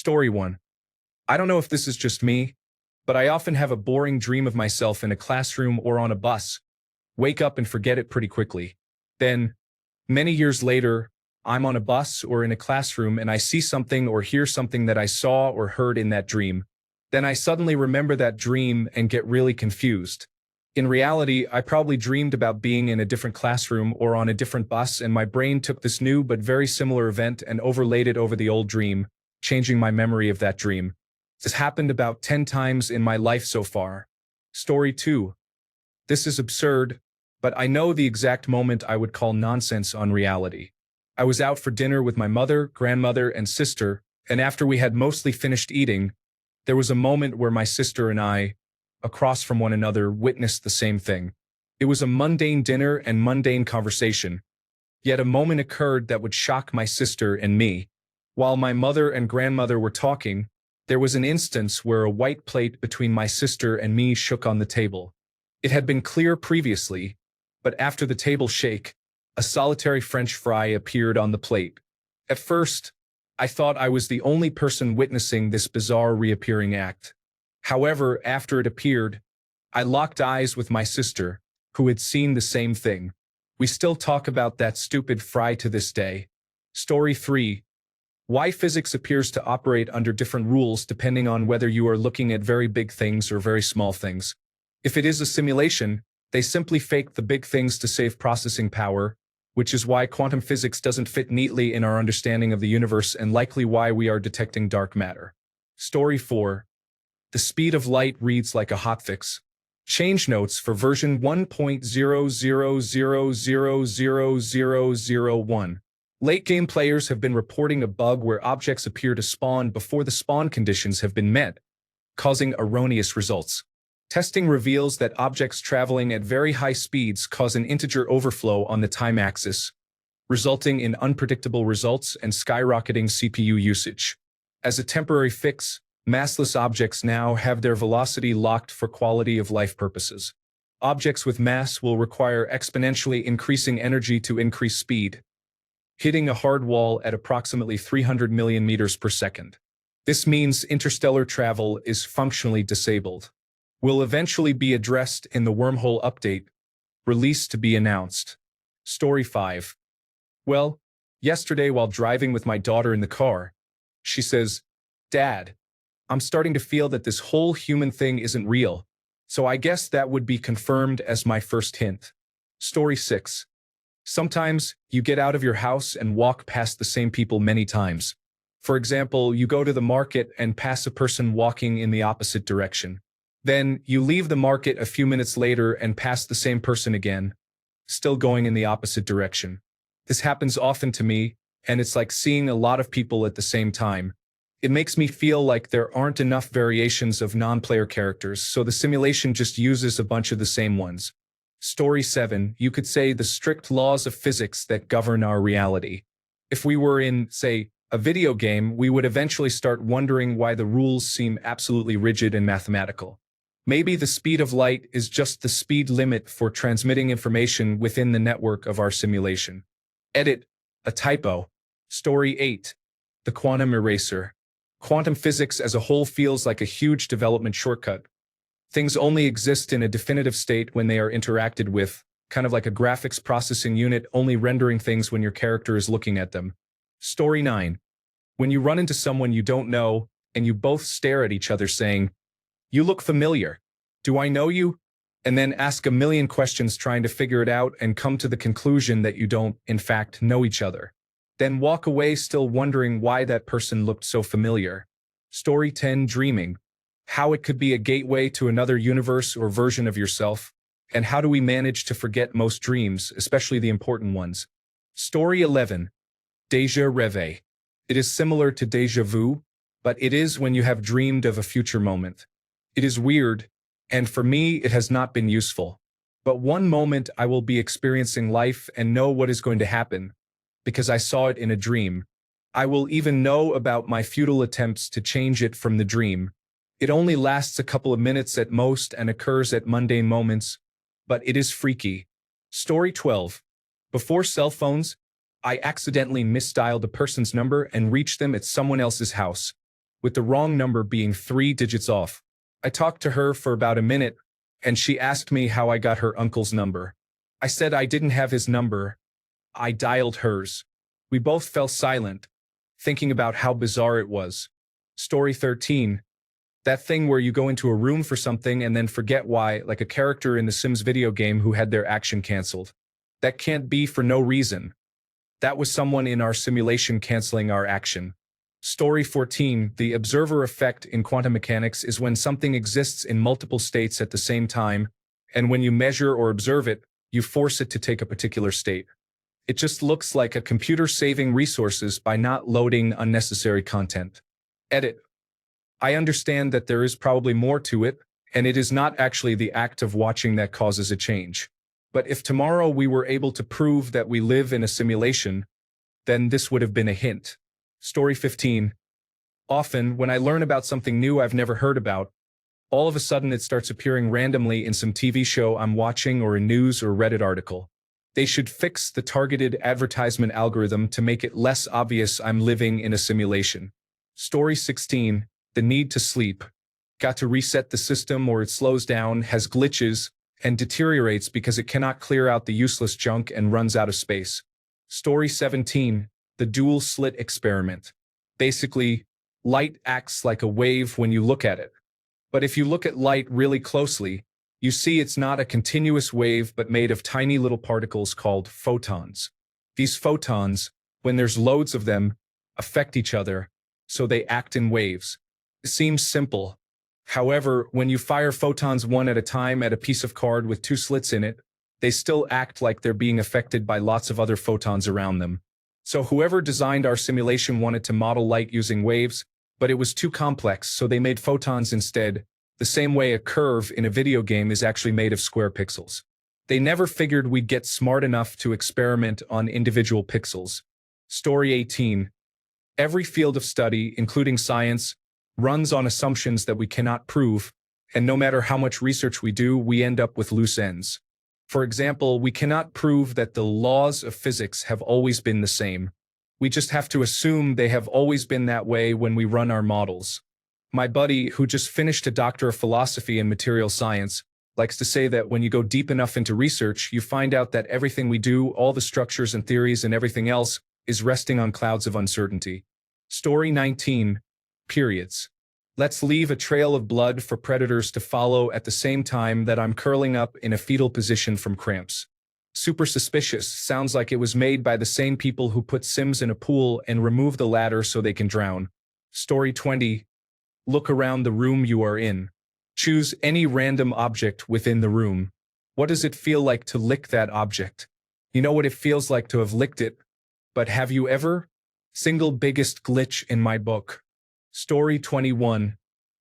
Story 1. I don't know if this is just me, but I often have a boring dream of myself in a classroom or on a bus, wake up and forget it pretty quickly. Then, many years later, I'm on a bus or in a classroom and I see something or hear something that I saw or heard in that dream. Then I suddenly remember that dream and get really confused. In reality, I probably dreamed about being in a different classroom or on a different bus, and my brain took this new but very similar event and overlaid it over the old dream, changing my memory of that dream. This happened about 10 times in my life so far. Story 2. This is absurd, but I know the exact moment I would call nonsense on reality. I was out for dinner with my mother, grandmother, and sister, and after we had mostly finished eating, there was a moment where my sister and I, across from one another, witnessed the same thing. It was a mundane dinner and mundane conversation, yet a moment occurred that would shock my sister and me. While my mother and grandmother were talking, there was an instance where a white plate between my sister and me shook on the table. It had been clear previously, but after the table shake, a solitary French fry appeared on the plate. At first, I thought I was the only person witnessing this bizarre reappearing act. However, after it appeared, I locked eyes with my sister, who had seen the same thing. We still talk about that stupid fry to this day. Story 3. Why physics appears to operate under different rules depending on whether you are looking at very big things or very small things. If it is a simulation, they simply fake the big things to save processing power, which is why quantum physics doesn't fit neatly in our understanding of the universe and likely why we are detecting dark matter. Story 4. The speed of light reads like a hotfix. Change notes for version 1.000000001. Late-game players have been reporting a bug where objects appear to spawn before the spawn conditions have been met, causing erroneous results. Testing reveals that objects traveling at very high speeds cause an integer overflow on the time axis, resulting in unpredictable results and skyrocketing CPU usage. As a temporary fix, massless objects now have their velocity locked for quality of life purposes. Objects with mass will require exponentially increasing energy to increase speed, hitting a hard wall at approximately 300 million meters per second. This means interstellar travel is functionally disabled. Will eventually be addressed in the wormhole update, released to be announced. Story 5. Well, yesterday while driving with my daughter in the car, she says, "Dad, I'm starting to feel that this whole human thing isn't real, so I guess that would be confirmed as my first hint." Story 6. Sometimes you get out of your house and walk past the same people many times. For example, you go to the market and pass a person walking in the opposite direction. Then you leave the market a few minutes later and pass the same person again, still going in the opposite direction. This happens often to me, and it's like seeing a lot of people at the same time. It makes me feel like there aren't enough variations of non-player characters, so the simulation just uses a bunch of the same ones. Story 7. You could say the strict laws of physics that govern our reality. If we were in, say, a video game, we would eventually start wondering why the rules seem absolutely rigid and mathematical. Maybe the speed of light is just the speed limit for transmitting information within the network of our simulation. Edit. A typo. Story 8. The quantum eraser. Quantum physics as a whole feels like a huge development shortcut. Things only exist in a definitive state when they are interacted with, kind of like a graphics processing unit only rendering things when your character is looking at them. Story 9. When you run into someone you don't know, and you both stare at each other saying, "You look familiar. Do I know you?" And then ask a million questions trying to figure it out and come to the conclusion that you don't, in fact, know each other. Then walk away still wondering why that person looked so familiar. Story 10. Dreaming. How it could be a gateway to another universe or version of yourself, and how do we manage to forget most dreams, especially the important ones. Story 11. Déjà rêve. It is similar to déjà vu, but it is when you have dreamed of a future moment. It is weird, and for me it has not been useful. But one moment I will be experiencing life and know what is going to happen, because I saw it in a dream. I will even know about my futile attempts to change it from the dream. It only lasts a couple of minutes at most and occurs at mundane moments, but it is freaky. Story 12. Before cell phones, I accidentally misdialed a person's number and reached them at someone else's house. with the wrong number being 3 digits off. I talked to her for about a minute, and she asked me how I got her uncle's number. I said I didn't have his number. I dialed hers. We both fell silent, thinking about how bizarre it was. Story 13. That thing where you go into a room for something and then forget why, like a character in the Sims video game who had their action canceled. That can't be for no reason. That was someone in our simulation canceling our action. Story 14. The observer effect in quantum mechanics is when something exists in multiple states at the same time, and when you measure or observe it, you force it to take a particular state. It just looks like a computer saving resources by not loading unnecessary content. Edit. I understand that there is probably more to it, and it is not actually the act of watching that causes a change. But if tomorrow we were able to prove that we live in a simulation, then this would have been a hint. Story 15. Often, when I learn about something new I've never heard about, all of a sudden it starts appearing randomly in some TV show I'm watching or a news or Reddit article. They should fix the targeted advertisement algorithm to make it less obvious I'm living in a simulation. Story 16. The need to sleep. Got to reset the system or it slows down, has glitches, and deteriorates because it cannot clear out the useless junk and runs out of space. Story 17. The dual slit experiment. Basically, light acts like a wave when you look at it. But if you look at light really closely, you see it's not a continuous wave but made of tiny little particles called photons. These photons, when there's loads of them, affect each other, so they act in waves. It seems simple. However, when you fire photons one at a time at a piece of card with 2 slits in it, they still act like they're being affected by lots of other photons around them. So whoever designed our simulation wanted to model light using waves, but it was too complex, so they made photons instead, the same way a curve in a video game is actually made of square pixels. They never figured we'd get smart enough to experiment on individual pixels. Story 18. Every field of study, including science, runs on assumptions that we cannot prove, and no matter how much research we do, we end up with loose ends. For example, we cannot prove that the laws of physics have always been the same. We just have to assume they have always been that way when we run our models. My buddy, who just finished a Doctor of Philosophy in Material Science, likes to say that when you go deep enough into research, you find out that everything we do, all the structures and theories and everything else, is resting on clouds of uncertainty. Story 19. Periods. Let's leave a trail of blood for predators to follow at the same time that I'm curling up in a fetal position from cramps. Super suspicious. Sounds like it was made by the same people who put Sims in a pool and remove the ladder so they can drown. Story 20. Look around the room you are in. Choose any random object within the room. What does it feel like to lick that object? You know what it feels like to have licked it, but have you ever? Single biggest glitch in my book. Story 21.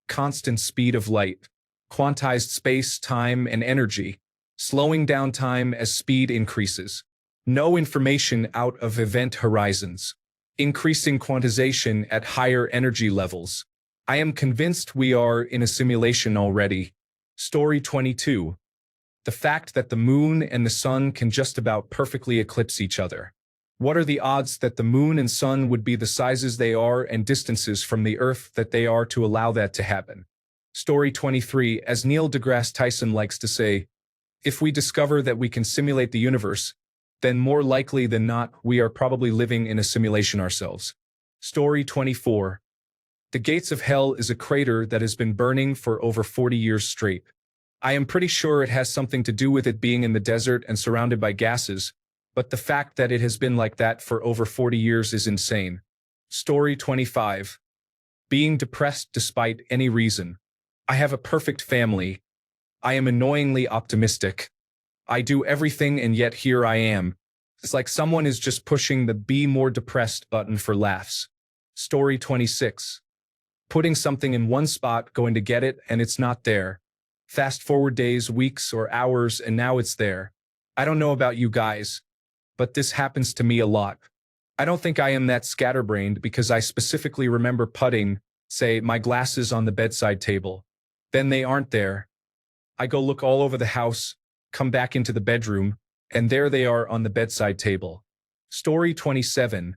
Constant speed of light. Quantized space, time, and energy. Slowing down time as speed increases. No information out of event horizons. Increasing quantization at higher energy levels. I am convinced we are in a simulation already. Story 22. The fact that the moon and the sun can just about perfectly eclipse each other. What are the odds that the moon and sun would be the sizes they are and distances from the Earth that they are to allow that to happen? Story 23. As Neil deGrasse Tyson likes to say, if we discover that we can simulate the universe, then more likely than not, we are probably living in a simulation ourselves. Story 24. The gates of hell is a crater that has been burning for over 40 years straight. I am pretty sure it has something to do with it being in the desert and surrounded by gases, but the fact that it has been like that for over 40 years is insane. Story 25. Being depressed despite any reason. I have a perfect family. I am annoyingly optimistic. I do everything and yet here I am. It's like someone is just pushing the be more depressed button for laughs. Story 26. Putting something in one spot, going to get it, and it's not there. Fast forward days, weeks, or hours, and now it's there. I don't know about you guys, but this happens to me a lot. I don't think I am that scatterbrained because I specifically remember putting, say, my glasses on the bedside table. Then they aren't there. I go look all over the house, come back into the bedroom, and there they are on the bedside table. Story 27.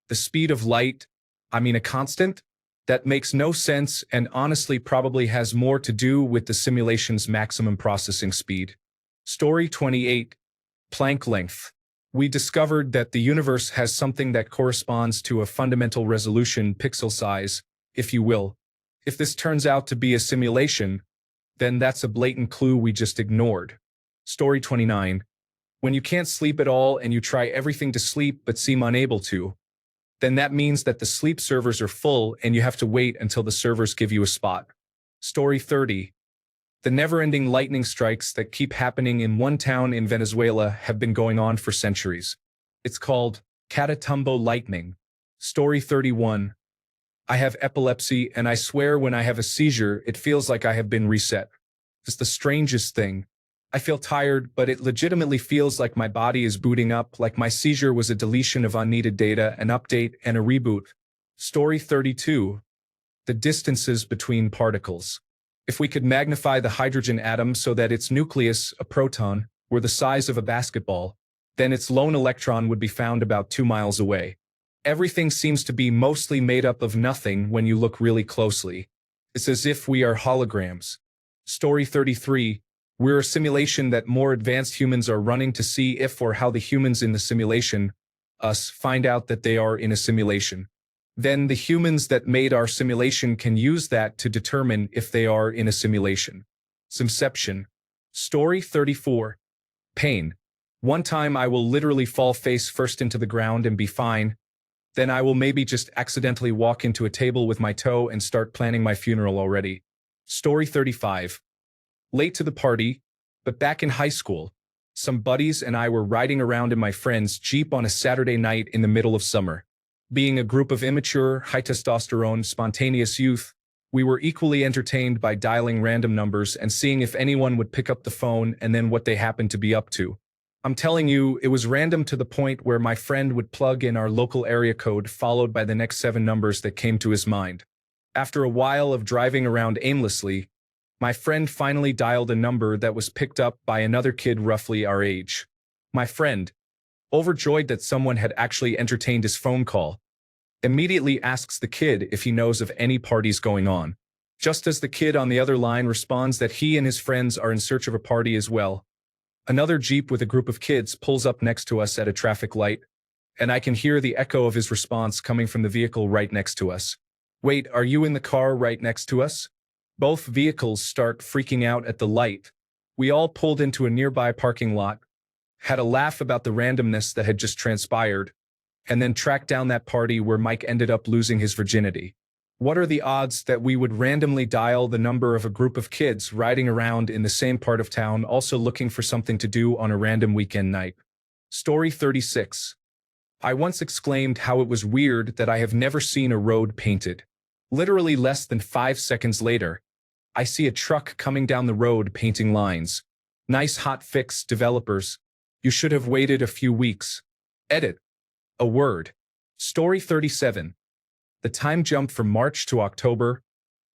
The speed of light, I mean a constant? That makes no sense and honestly probably has more to do with the simulation's maximum processing speed. Story 28. Planck length. We discovered that the universe has something that corresponds to a fundamental resolution pixel size, if you will. If this turns out to be a simulation, then that's a blatant clue we just ignored. Story 29. When you can't sleep at all and you try everything to sleep but seem unable to, then that means that the sleep servers are full and you have to wait until the servers give you a spot. Story 30. The never-ending lightning strikes that keep happening in one town in Venezuela have been going on for centuries. It's called Catatumbo lightning. Story 31. I have epilepsy and I swear when I have a seizure, it feels like I have been reset. It's the strangest thing. I feel tired, but it legitimately feels like my body is booting up, like my seizure was a deletion of unneeded data, an update, and a reboot. Story 32. The distances between particles. If we could magnify the hydrogen atom so that its nucleus, a proton, were the size of a basketball, then its lone electron would be found about 2 miles away. Everything seems to be mostly made up of nothing when you look really closely. It's as if we are holograms. Story 33. We're a simulation that more advanced humans are running to see if or how the humans in the simulation, us, find out that they are in a simulation. Then the humans that made our simulation can use that to determine if they are in a simulation. Simception. Story 34. Pain. One time I will literally fall face first into the ground and be fine. Then I will maybe just accidentally walk into a table with my toe and start planning my funeral already. Story 35. Late to the party, but back in high school, some buddies and I were riding around in my friend's Jeep on a Saturday night in the middle of summer. Being a group of immature, high-testosterone, spontaneous youth, we were equally entertained by dialing random numbers and seeing if anyone would pick up the phone and then what they happened to be up to. I'm telling you, it was random to the point where my friend would plug in our local area code followed by the next 7 numbers that came to his mind. After a while of driving around aimlessly, my friend finally dialed a number that was picked up by another kid roughly our age. My friend, overjoyed that someone had actually entertained his phone call, immediately asks the kid if he knows of any parties going on. Just as the kid on the other line responds that he and his friends are in search of a party as well, another Jeep with a group of kids pulls up next to us at a traffic light, and I can hear the echo of his response coming from the vehicle right next to us. Wait, are you in the car right next to us? Both vehicles start freaking out at the light. We all pulled into a nearby parking lot, had a laugh about the randomness that had just transpired, and then tracked down that party where Mike ended up losing his virginity. What are the odds that we would randomly dial the number of a group of kids riding around in the same part of town also looking for something to do on a random weekend night? Story 36. I once exclaimed how it was weird that I have never seen a road painted. Literally less than 5 seconds later, I see a truck coming down the road painting lines. Nice hot fix, developers. You should have waited a few weeks. Edit. A word. Story 37. The time jump from March to October.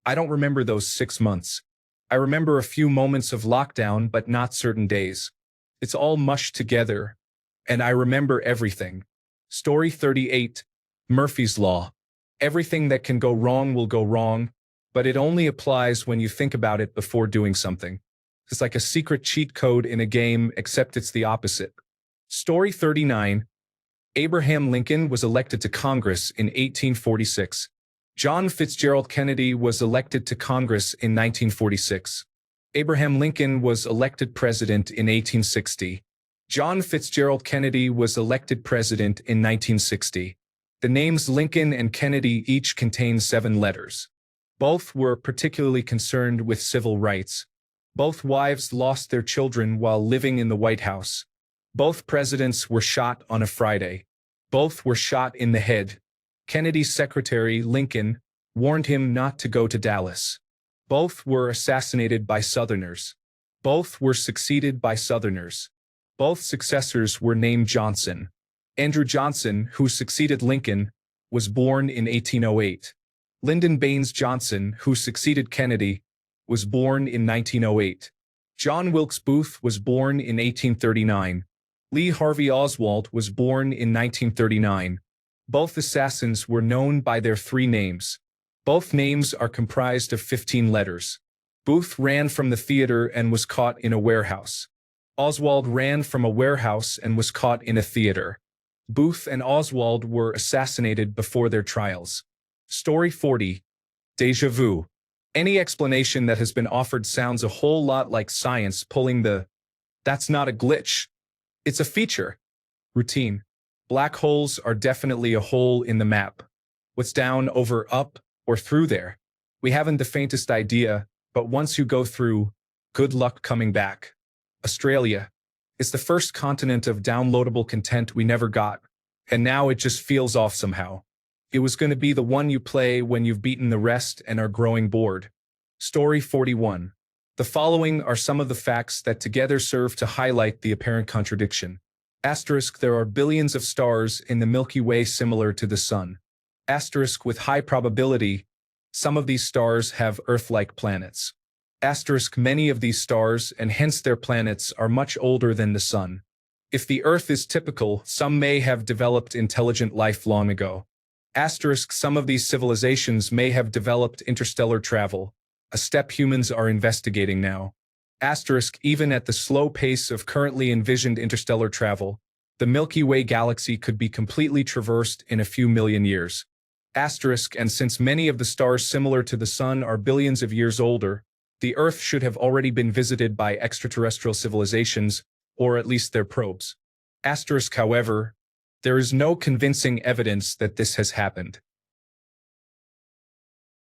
I don't remember those 6 months. I remember a few moments of lockdown, but not certain days. It's all mushed together, and I remember everything. Story 38. Murphy's Law. Everything that can go wrong will go wrong, but it only applies when you think about it before doing something. It's like a secret cheat code in a game, except it's the opposite. Story 39. Abraham Lincoln was elected to Congress in 1846. John Fitzgerald Kennedy was elected to Congress in 1946. Abraham Lincoln was elected president in 1860. John Fitzgerald Kennedy was elected president in 1960. The names Lincoln and Kennedy each contain 7 letters. Both were particularly concerned with civil rights. Both wives lost their children while living in the White House. Both presidents were shot on a Friday. Both were shot in the head. Kennedy's secretary, Lincoln, warned him not to go to Dallas. Both were assassinated by Southerners. Both were succeeded by Southerners. Both successors were named Johnson. Andrew Johnson, who succeeded Lincoln, was born in 1808. Lyndon Baines Johnson, who succeeded Kennedy, was born in 1908. John Wilkes Booth was born in 1839. Lee Harvey Oswald was born in 1939. Both assassins were known by their 3 names. Both names are comprised of 15 letters. Booth ran from the theater and was caught in a warehouse. Oswald ran from a warehouse and was caught in a theater. Booth and Oswald were assassinated before their trials. Story 40. Déjà vu. Any explanation that has been offered sounds a whole lot like science pulling the "that's not a glitch, it's a feature" routine. Black holes are definitely a hole in the map. What's down, over, up, or through there? We haven't the faintest idea, but once you go through, good luck coming back. Australia. It's the first continent of downloadable content we never got, and now it just feels off somehow. It was going to be the one you play when you've beaten the rest and are growing bored. Story 41. The following are some of the facts that together serve to highlight the apparent contradiction. Asterisk, there are billions of stars in the Milky Way similar to the Sun. Asterisk, with high probability, some of these stars have Earth-like planets. Asterisk, many of these stars, and hence their planets, are much older than the Sun. If the Earth is typical, some may have developed intelligent life long ago. Asterisk, some of these civilizations may have developed interstellar travel, a step humans are investigating now. Asterisk, even at the slow pace of currently envisioned interstellar travel, the Milky Way galaxy could be completely traversed in a few million years. Asterisk, and since many of the stars similar to the Sun are billions of years older, the Earth should have already been visited by extraterrestrial civilizations, or at least their probes. Asterisk, however, there is no convincing evidence that this has happened.